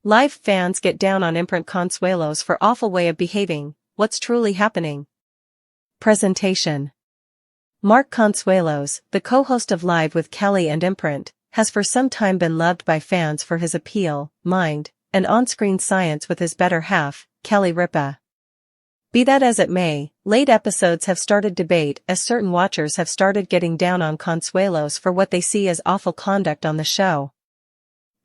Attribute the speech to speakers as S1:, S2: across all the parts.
S1: Live fans get down on imprint Consuelos for awful way of behaving. What's truly happening? Presentation. Mark Consuelos, the co-host of Live with Kelly and Imprint, has for some time been loved by fans for his appeal, mind, and on-screen science with his better half, Kelly Ripa. Be that as it may, late episodes have started debate as certain watchers have started getting down on Consuelos for what they see as awful conduct on the show.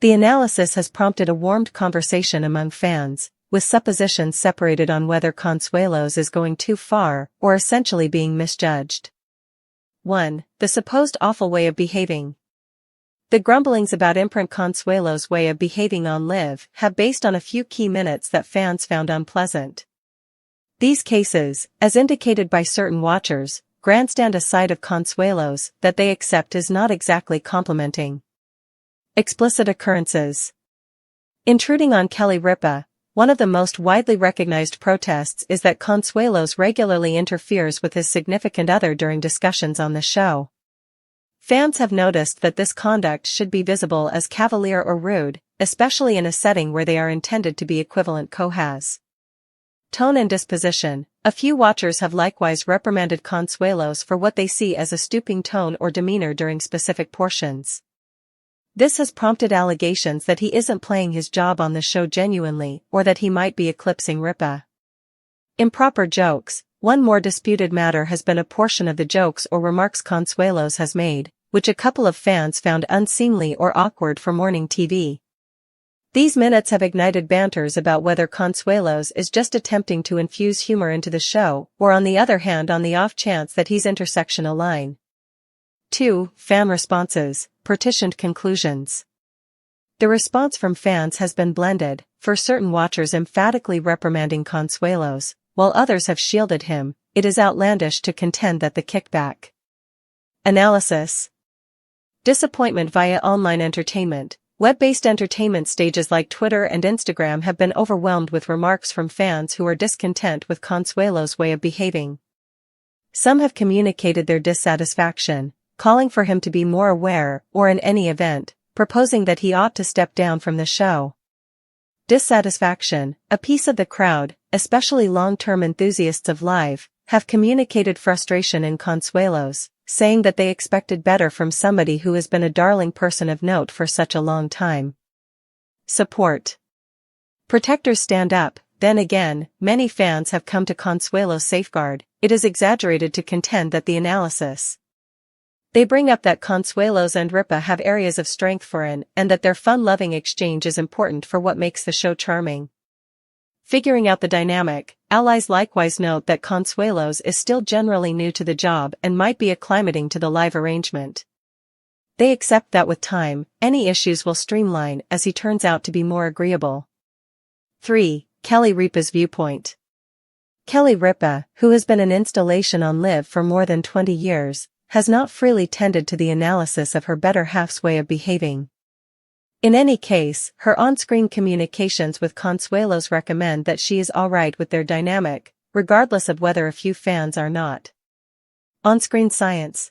S1: The analysis has prompted a warmed conversation among fans, with suppositions separated on whether Consuelos is going too far or essentially being misjudged. 1. The supposed awful way of behaving. The grumblings about imprint Consuelos' way of behaving on Live have based on a few key minutes that fans found unpleasant. These cases, as indicated by certain watchers, grandstand a side of Consuelos that they accept is not exactly complimenting. Explicit occurrences. Intruding on Kelly Ripa. One of the most widely recognized protests is that Consuelos regularly interferes with his significant other during discussions on the show. Fans have noticed that this conduct should be visible as cavalier or rude, especially in a setting where they are intended to be equivalent co-has. Tone and disposition. A few watchers have likewise reprimanded Consuelos for what they see as a stooping tone or demeanor during specific portions. This has prompted allegations that he isn't playing his job on the show genuinely or that he might be eclipsing Ripa. Improper jokes. One more disputed matter has been a portion of the jokes or remarks Consuelos has made, which a couple of fans found unseemly or awkward for morning TV. These minutes have ignited banters about whether Consuelos is just attempting to infuse humor into the show or on the other hand on the off chance that he's intersecting a line. 2. Fan responses, partitioned conclusions. The response from fans has been blended, for certain watchers emphatically reprimanding Consuelos, while others have shielded him. It is outlandish to contend that the kickback. Analysis. Disappointment via online entertainment. Web-based entertainment stages like Twitter and Instagram have been overwhelmed with remarks from fans who are discontent with Consuelos' way of behaving. Some have communicated their dissatisfaction, calling for him to be more aware or in any event, proposing that he ought to step down from the show. Dissatisfaction. A piece of the crowd, especially long-term enthusiasts of Live, have communicated frustration in Consuelos, saying that they expected better from somebody who has been a darling person of note for such a long time. Support. Protectors stand up. Then again, many fans have come to Consuelos' safeguard. It is exaggerated to contend that the analysis. They bring up that Consuelos and Ripa have areas of strength for and that their fun-loving exchange is important for what makes the show charming. Figuring out the dynamic, allies likewise note that Consuelos is still generally new to the job and might be acclimating to the Live arrangement. They accept that with time, any issues will streamline as he turns out to be more agreeable. 3. Kelly Ripa's viewpoint. Kelly Ripa, who has been an installation on Live for more than 20 years, has not freely tended to the analysis of her better half's way of behaving. In any case, her on-screen communications with Consuelos recommend that she is alright with their dynamic, regardless of whether a few fans are not. On-screen science.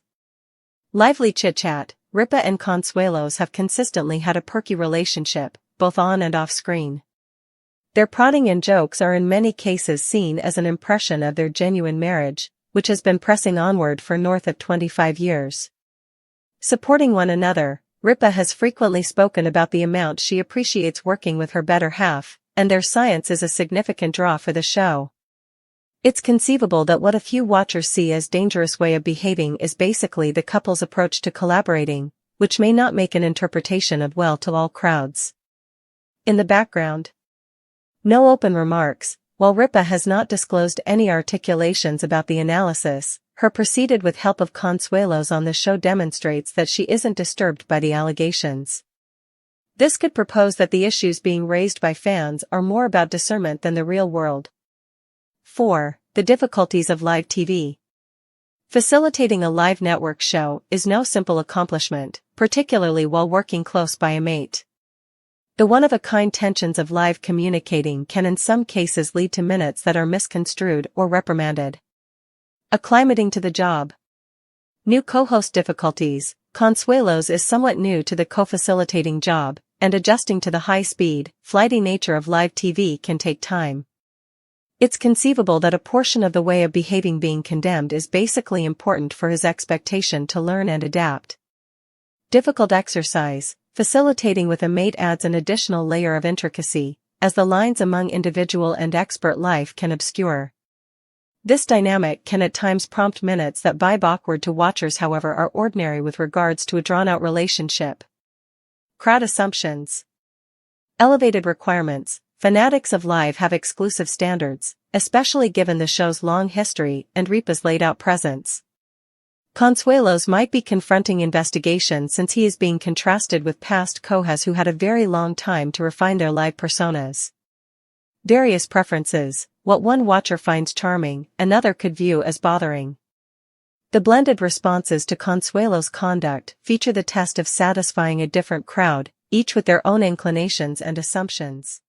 S1: Lively chit-chat. Ripa and Consuelos have consistently had a perky relationship, both on and off-screen. Their prodding and jokes are in many cases seen as an impression of their genuine marriage, which has been pressing onward for north of 25 years. Supporting one another, Ripa has frequently spoken about the amount she appreciates working with her better half, and their science is a significant draw for the show. It's conceivable that what a few watchers see as dangerous way of behaving is basically the couple's approach to collaborating, which may not make an interpretation of well to all crowds. In the background. No open remarks. While Ripa has not disclosed any articulations about the analysis, her proceeded with help of Consuelos on the show demonstrates that she isn't disturbed by the allegations. This could propose that the issues being raised by fans are more about discernment than the real world. 4. The difficulties of live TV. Facilitating a live network show is no simple accomplishment, particularly while working close by a mate. The one-of-a-kind tensions of live communicating can in some cases lead to minutes that are misconstrued or reprimanded. Acclimating to the job. New co-host difficulties. Consuelos is somewhat new to the co-facilitating job, and adjusting to the high-speed, flighty nature of live TV can take time. It's conceivable that a portion of the way of behaving being condemned is basically important for his expectation to learn and adapt. Difficult exercise, facilitating with a mate adds an additional layer of intricacy, as the lines among individual and expert life can obscure. This dynamic can at times prompt minutes that vibe awkward to watchers, however, are ordinary with regards to a drawn-out relationship. Crowd assumptions. Elevated requirements. Fanatics of Live have exclusive standards, especially given the show's long history and Ripa's laid-out presence. Consuelos might be confronting investigation since he is being contrasted with past co-hosts who had a very long time to refine their live personas. Various preferences. What one watcher finds charming, another could view as bothering. The blended responses to Consuelo's conduct feature the test of satisfying a different crowd, each with their own inclinations and assumptions.